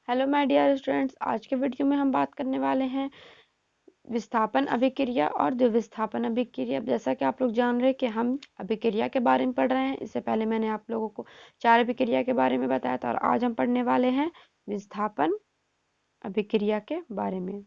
Hello my dear students, आज के video में हम बात करने वाले हैं विस्थापन अभिक्रिया और द्विविस्थापन अभिक्रिया। जैसा कि आप लोग जान रहे हैं कि हम अभिक्रिया के बारे में पढ़ रहे हैं। इससे पहले मैंने आप लोगों को 4 अभिक्रिया के बारे में बताया था और आज हम पढ़ने वाले हैं विस्थापन अभिक्रिया के बारे में।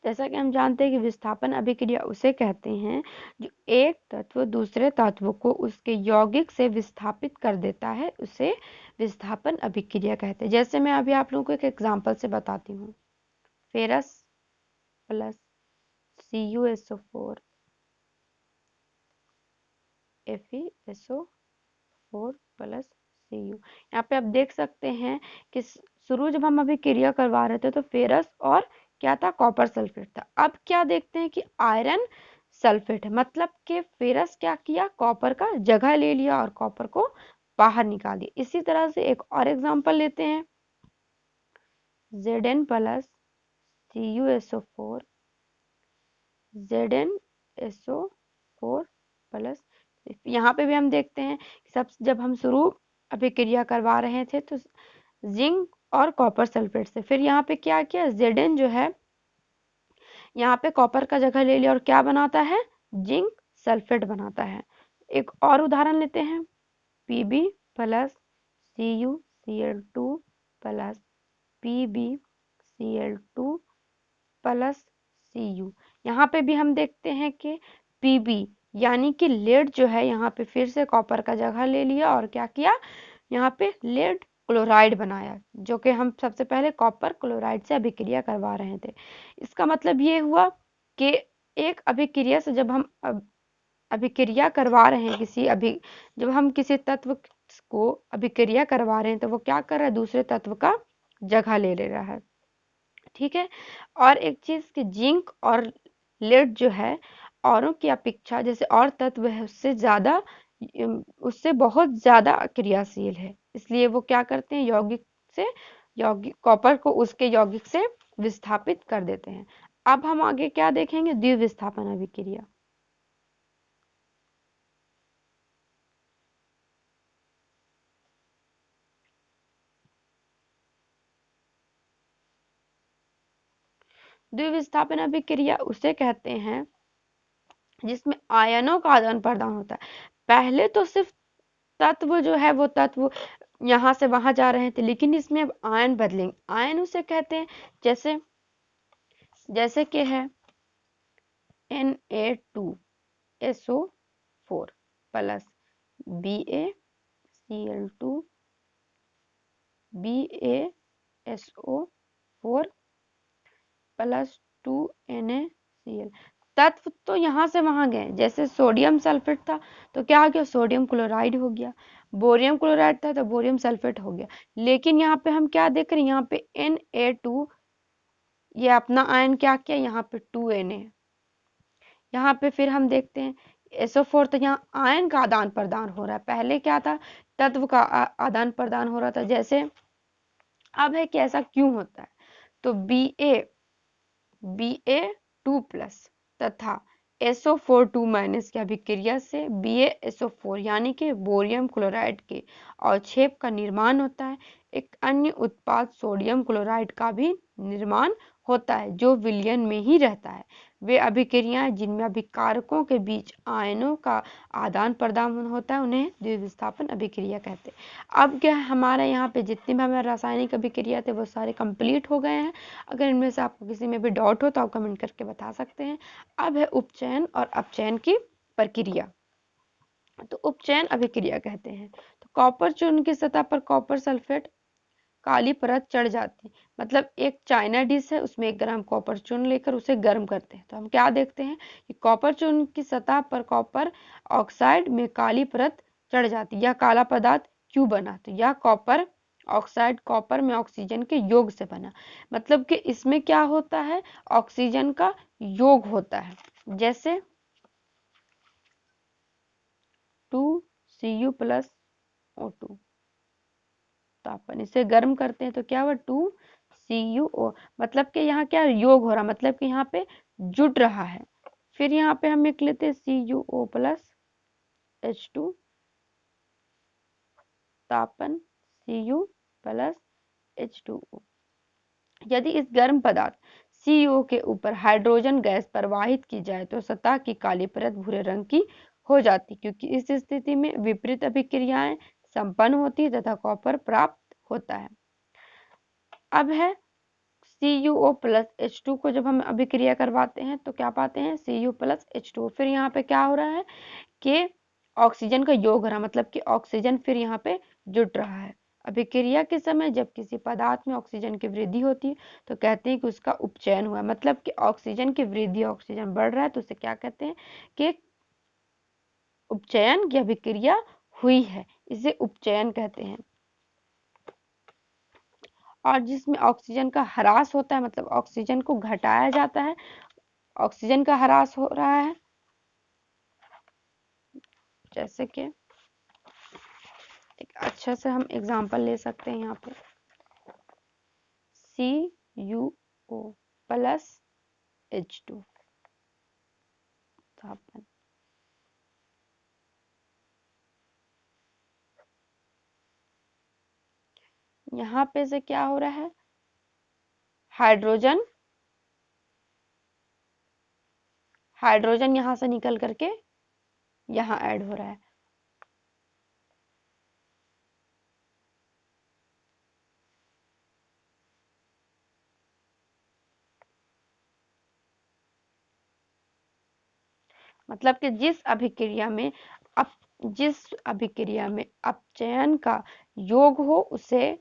जैसा कि हम जानते हैं कि विस्थापन अभिक्रिया उसे कहते हैं जो एक तत्व दूसरे तत्व को उसके यौगिक से विस्थापित कर देता है, उसे विस्थापन अभिक्रिया कहते हैं। जैसे मैं अभी आप लोगों को एक एग्जांपल से बताती हूँ। Ferrous plus CuSO4 FeSO4 plus Cu। यहाँ पे आप देख सकते हैं कि शुरू जब हम अभी क्रिया करवा रहे थे तो फेरस और क्या था, कॉपर सल्फेट था। अब क्या देखते हैं कि आयरन सल्फेट है, मतलब कि फेरस क्या किया, कॉपर का जगह ले लिया और कॉपर को बाहर निकाल दिया। इसी तरह से एक और एग्जांपल लेते हैं, Zn plus CuSO4 ZnSO4 plus. यहाँ पे भी हम देखते हैं सब जब हम शुरू अभिक्रिया करवा रहे थे तो जिंक और कॉपर सल्फेट से, फिर यहाँ पे क्या किया, Zn जो है यहाँ पे कॉपर का जगह ले लिया और क्या बनाता है, जिंक सल्फेट बनाता है। एक और उदाहरण लेते हैं, Pb plus CuCl2 plus PbCl2 plus Cu। यहाँ पे भी हम देखते हैं कि Pb यानी कि लेड जो है यहाँ पे फिर से कॉपर का जगह ले लिया और क्या किया, यहाँ पे लेड क्लोराइड बनाया, जो कि हम सबसे पहले कॉपर क्लोराइड से अभिक्रिया करवा रहे थे। इसका मतलब ये हुआ कि एक अभिक्रिया से जब हम अभिक्रिया करवा रहे हैं जब हम किसी तत्व को अभिक्रिया करवा रहे हैं तो वो क्या कर रहा है, दूसरे तत्व का जगह ले ले रहा है। ठीक है। और एक चीज कि जिंक और लेड जो है औरों की अपेक्षा, जैसे और तत्व है उससे बहुत ज्यादा क्रियाशील है, इसलिए वो क्या करते हैं, यौगिक कॉपर को उसके यौगिक से विस्थापित कर देते हैं। अब हम आगे क्या देखेंगे, द्विविस्थापन अभिक्रिया। द्विविस्थापन अभिक्रिया उसे कहते हैं जिसमें आयनों का आदान प्रदान होता है। पहले तो सिर्फ तत्व जो है वो तत्व यहाँ से वहां जा रहे थे, लेकिन इसमें अब आयन बदलेंगे। आयन उसे कहते हैं जैसे जैसे कि है Na2SO4 plus BaCl2 BaSO4 plus 2NaCl। तत्व तो यहाँ से वहां गए, जैसे सोडियम सल्फेट था तो क्या हो गया, सोडियम क्लोराइड हो गया। बोरियम क्लोराइड था तो बोरियम सल्फेट हो गया। लेकिन यहाँ पे हम क्या देख रहे हैं, यहाँ पे Na2 ये अपना आयन क्या किया, यहाँ पे 2Na। यहाँ पे फिर हम देखते हैं SO4, तो यहाँ आयन का आदान प्रदान हो रहा है। पहले क्या था, तत्व का आदान प्रदान हो रहा था। जैसे अब है कि ऐसा क्यों होता है, तो Ba2 प्लस तथा SO4 2 माइनस की अभिक्रिया से BaSO4 यानी कि बोरियम क्लोराइड के अवक्षेप का निर्माण होता है। एक अन्य उत्पाद सोडियम क्लोराइड का भी निर्माण होता है जो विलयन में ही रहता है। वे अभिक्रियाएं जिनमें अभिकारकों के बीच आयनों का आदान प्रदान होता है उन्हें द्विविस्थापन अभिक्रिया कहते हैं। अब क्या हमारे यहाँ पे जितनी भी हमारे रासायनिक अभिक्रिया थे वो सारे कंप्लीट हो गए हैं। अगर इनमें से आपको किसी में भी डाउट हो तो आप कमेंट करके बता सकते हैं। अब है उपचयन और अपचयन की प्रक्रिया। तो उपचयन अभिक्रिया कहते हैं तो कॉपर चूर्ण की सतह पर कॉपर सल्फेट काली परत चढ़ जाती है। मतलब एक चाइना डिश है, उसमें 1 ग्राम कॉपर चूर्ण लेकर उसे गर्म करते हैं तो हम क्या देखते हैं कि कॉपर चूर्ण की सतह पर कॉपर ऑक्साइड में काली परत चढ़ जाती है। यह काला पदार्थ क्यों बना, तो यह कॉपर ऑक्साइड कॉपर में ऑक्सीजन के योग से बना। मतलब कि इसमें क्या होता है, ऑक्सीजन का योग होता है। जैसे 2Cu प्लस O2, तो अपन इसे गर्म करते हैं तो क्या हुआ, 2CuO। मतलब कि यहाँ क्या योग हो रहा, मतलब कि यहाँ पे जुट रहा है। फिर यहाँ पे हम एक लेते हैं CuO प्लस H2 तापन Cu प्लस H2O। यदि इस गर्म पदार्थ Cu के ऊपर हाइड्रोजन गैस प्रवाहित की जाए तो सतह की काली परत भूरे रंग की हो जाती, क्योंकि इस स्थिति में विपरीत अभिक्रियाएं संपन्न होती है तथा कॉपर प्राप्त होता है। अब है CuO प्लस H2 को जब हम अभिक्रिया करवाते हैं तो क्या पाते हैं, Cu प्लस H2। फिर यहाँ पे क्या हो रहा है कि ऑक्सीजन का योग हो रहा है, मतलब कि ऑक्सीजन फिर यहाँ पे जुट रहा है। अभिक्रिया के समय जब किसी पदार्थ में ऑक्सीजन की वृद्धि होती है तो कहते हैं कि उसका उपचयन हुआ, मतलब कि ऑक्सीजन की वृद्धि, ऑक्सीजन बढ़ रहा है तो उसे क्या कहते हैं कि उपचयन की अभिक्रिया हुई है, इसे उपचयन कहते हैं। और जिसमें ऑक्सीजन का ह्रास होता है, मतलब ऑक्सीजन को घटाया जाता है, ऑक्सीजन का ह्रास हो रहा है, जैसे कि एक अच्छा से हम एग्जांपल ले सकते हैं यहाँ पे CuO प्लस H2 तापन। यहाँ पे से क्या हो रहा है, हाइड्रोजन हाइड्रोजन यहाँ से निकल करके यहाँ ऐड हो रहा है। मतलब कि जिस अभिक्रिया में अपचयन का योग हो उसे,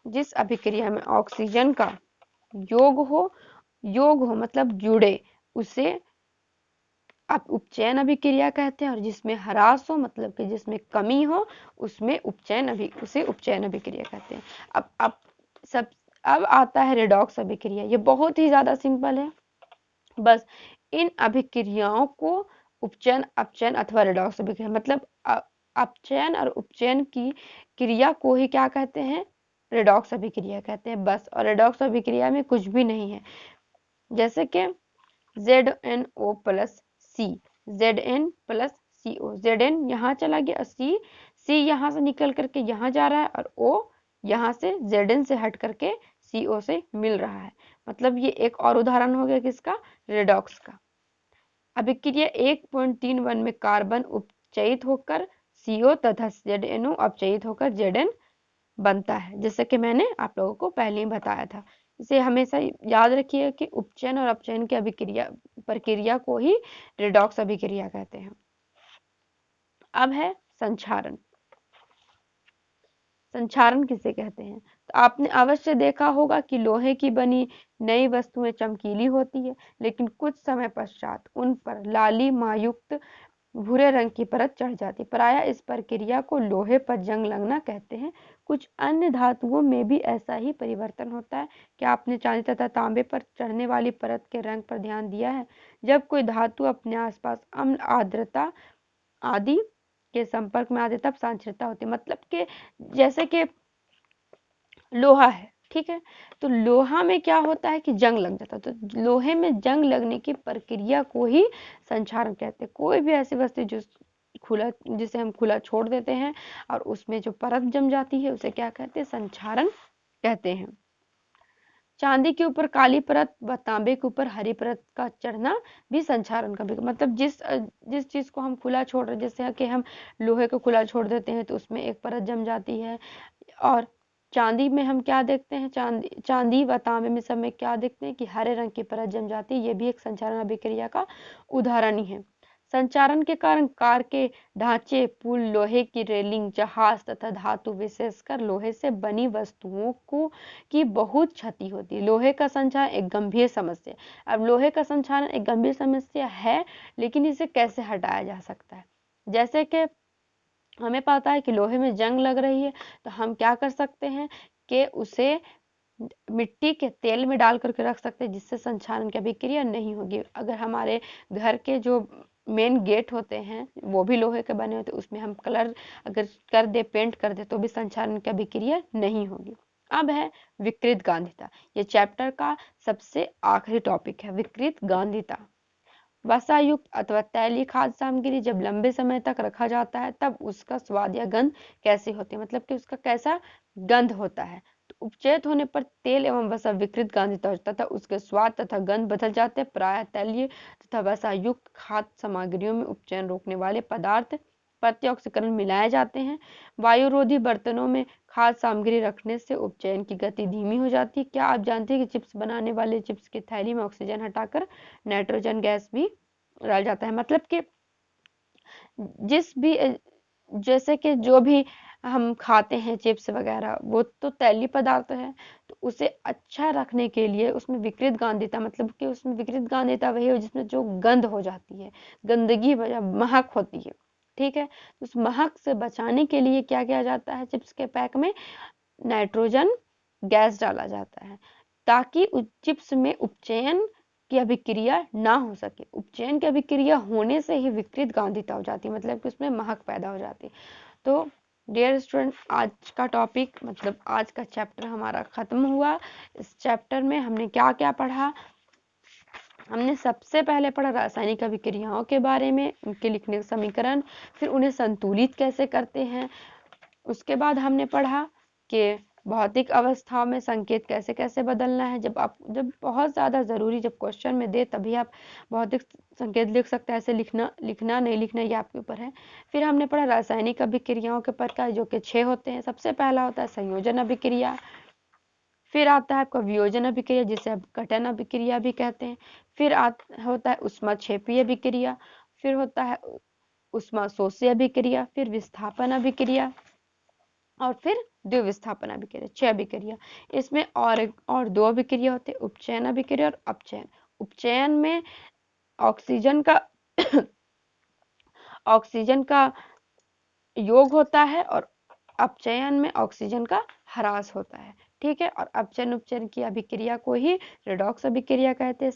जिस अभिक्रिया में ऑक्सीजन का योग हो मतलब जुड़े, उसे आप उपचयन अभिक्रिया कहते हैं। और जिसमें ह्रास हो मतलब कि जिसमें कमी हो उसे उपचयन अभिक्रिया कहते हैं। अब आता है रेडॉक्स अभिक्रिया। ये बहुत ही ज्यादा सिंपल है, बस इन अभिक्रियाओं को उपचयन, अपचयन अथवा रेडॉक्स अभिक्रिया, मतलब अपचयन और उपचयन की क्रिया को ही क्या कहते हैं, रेडॉक्स अभिक्रिया कहते हैं बस। और रेडॉक्स अभिक्रिया में कुछ भी नहीं है, जैसे कि ZnO plus C, Zn plus CO, Zn यहाँ चला गया, C यहाँ से निकल करके यहाँ जा रहा है और O यहाँ से Zn से हट करके CO से मिल रहा है। मतलब ये एक और उदाहरण हो गया किसका, रेडॉक्स का। अभिक्रिया 1.31 में कार्बन उपचयित होकर CO तथा ZnO अपचयित होकर Zn बनता है, जैसे कि मैंने आप लोगों को पहले ही बताया था। इसे हमेशा याद रखिए कि उपचयन और अपचयन की प्रक्रिया को ही रेडॉक्स अभिक्रिया कहते हैं। अब है संक्षारण। संक्षारण किसे कहते हैं, तो आपने अवश्य देखा होगा कि लोहे की बनी नई वस्तुएं चमकीली होती है, लेकिन कुछ समय पश्चात उन पर लालिमायुक्त भूरे रंग की परत चढ़ जाती। प्रायः इस प्रक्रिया को लोहे पर जंग लगना कहते हैं। कुछ अन्य धातुओं में भी ऐसा ही परिवर्तन होता है। क्या आपने चांदी तथा तांबे पर चढ़ने वाली परत के रंग पर ध्यान दिया है। जब कोई धातु अपने आसपास अम्ल, आर्द्रता आदि के संपर्क में आते तब सांद्रता होती है। मतलब कि जैसे कि लोहा है, ठीक है, तो लोहा में क्या होता है कि जंग लग जाता है, तो लोहे में जंग लगने की प्रक्रिया को ही संक्षारण कहते हैं। कोई भी ऐसी वस्तु जिसे हम खुला छोड़ देते हैं और उसमें जो परत जम जाती है उसे क्या कहते हैं, संक्षारण कहते हैं। चांदी के ऊपर काली परत व तांबे के ऊपर हरी परत का चढ़ना भी संक्षारण का, मतलब जिस चीज को हम खुला छोड़ रहे, जैसे कि हम लोहे को खुला छोड़ देते हैं तो उसमें एक परत जम जाती है। और चांदी में हम क्या देखते हैं, चांदी व तांबे में सब में क्या देखते हैं कि हरे रंग की परत जम जाती है। ये भी एक संचारण अभिक्रिया का उदाहरण ही है। संचारण के कारण कार के ढांचे, पुल, लोहे की रेलिंग, जहाज तथा धातु, विशेषकर लोहे से बनी वस्तुओं को की बहुत क्षति होती है। लोहे का संचारण एक गंभीर समस्या। अब लोहे का संचारण एक गंभीर समस्या है, लेकिन इसे कैसे हटाया जा सकता है। जैसे कि हमें पता है कि लोहे में जंग लग रही है, तो हम क्या कर सकते हैं कि उसे मिट्टी के तेल में डाल करके रख सकते हैं, जिससे संक्षारण की अभिक्रिया नहीं होगी। अगर हमारे घर के जो मेन गेट होते हैं वो भी लोहे के बने होते, उसमें हम कलर अगर कर दे, पेंट कर दे, तो भी संक्षारण की अभिक्रिया नहीं होगी। अब है विकृत गांधिता। ये चैप्टर का सबसे आखिरी टॉपिक है, विकृत गांधिता। वसा युक्त अथवा तैलीय खाद्य सामग्री जब लंबे समय तक रखा जाता है तब उसका स्वाद या गंध कैसे होती है, मतलब कि उसका कैसा गंध होता है। तो उपचयित होने पर तेल एवं वसा विकृत गांधित हो तथा उसके स्वाद तथा गंध बदल जाते हैं। प्रायः तैलीय तथा वसा युक्त खाद्य सामग्रियों में उपचयन रोकने वाले पदार्थ प्रत्यऑक्सीकरण मिलाए जाते हैं। वायुरोधी बर्तनों में खाद्य सामग्री रखने से उपचयन की गति धीमी हो जाती है। क्या आप जानते हैं कि चिप्स बनाने वाले चिप्स की थैली में ऑक्सीजन हटाकर नाइट्रोजन गैस भी डाल जाता है, मतलब कि जिस भी जैसे कि जो भी हम खाते हैं चिप्स वगैरह वो तो तैलीय पदार्थ है, तो उसे अच्छा रखने के लिए उसमें विकृत गांधिता, मतलब कि उसमें विकृत गांधिता वही हो जिसमें जो गंध हो जाती है, गंदगी महक होती है, ठीक है। उस महक से बचाने के लिए क्या किया जाता है, चिप्स के पैक में नाइट्रोजन गैस डाला जाता है ताकि चिप्स में उपचयन की अभिक्रिया ना हो सके। उपचयन की अभिक्रिया होने से ही विकृत गांधिता हो जाती है, मतलब कि उसमें महक पैदा हो जाती है। तो डियर स्टूडेंट, आज का टॉपिक मतलब आज का चैप्टर हमारा खत्म हुआ। इस चैप्टर में हमने क्या क्या पढ़ा, हमने सबसे पहले पढ़ा रासायनिक अभिक्रियाओं के बारे में, उनके लिखने के समीकरण, फिर उन्हें संतुलित कैसे करते हैं। उसके बाद हमने पढ़ा कि भौतिक अवस्थाओं में संकेत कैसे कैसे बदलना है। जब बहुत ज़्यादा ज़रूरी जब क्वेश्चन में दे तभी आप भौतिक संकेत लिख सकते हैं, ऐसे लिखना नहीं लिखना ये आपके ऊपर है। फिर हमने पढ़ा रासायनिक अभिक्रियाओं के प्रकार जो कि 6 होते हैं। सबसे पहला होता है संयोजन अभिक्रिया, फिर आता है आपका वियोजन अभिक्रिया जिसे आप गठन अभिक्रिया भी कहते हैं, फिर होता है ऊष्माक्षेपीय अभिक्रिया, फिर होता है ऊष्माशोषी अभिक्रिया, फिर विस्थापन अभिक्रिया और फिर द्विविस्थापन अभिक्रिया, 6 अभिक्रिया। इसमें और 2 अभिक्रिया होते हैं, उपचयन अभिक्रिया और अपचयन। उपचयन में ऑक्सीजन का ऑक्सीजन का योग होता है और अपचयन में ऑक्सीजन का ह्रास होता है, ठीक है। और अपचयन उपचयन की अभिक्रिया को ही रेडॉक्स अभिक्रिया कहते हैं।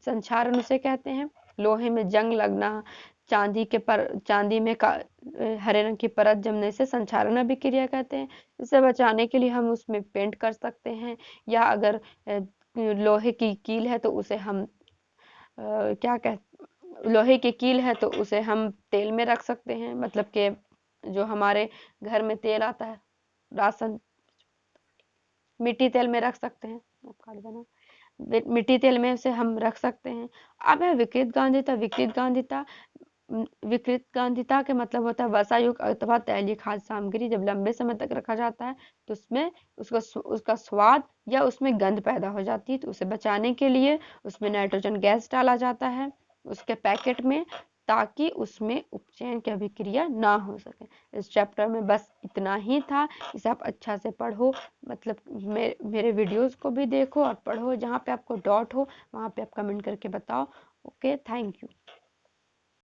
संक्षारण उसे कहते हैं लोहे में जंग लगना, चांदी में हरे रंग की परत जमने से संक्षारण अभिक्रिया कहते हैं। इसे बचाने के लिए हम उसमें पेंट कर सकते हैं, या अगर लोहे की कील है तो उसे हम क्या कहते लोहे की कील है तो उसे हम तेल में रख सकते हैं, मतलब कि जो हमारे घर में तेल आता है राशन, मिट्टी तेल में रख सकते हैं, मिट्टी तेल में उसे हम रख सकते हैं। अब है विकृत गांधिता के मतलब होता है वसायुक्त अथवा तैलीय खाद्य सामग्री जब लंबे समय तक रखा जाता है तो उसमें उसका स्वाद या उसमें गंध पैदा हो जाती है। तो उसे बचाने के लिए उसमें नाइट्रोजन गैस डाला जाता है उसके पैकेट में, ताकि उसमें उपचयन की अभिक्रिया ना हो सके। इस चैप्टर में बस इतना ही था। इसे आप अच्छा से पढ़ो, मतलब मेरे वीडियोस को भी देखो और पढ़ो। जहाँ पे आपको डाउट हो वहाँ पे आप कमेंट करके बताओ। Okay, thank you.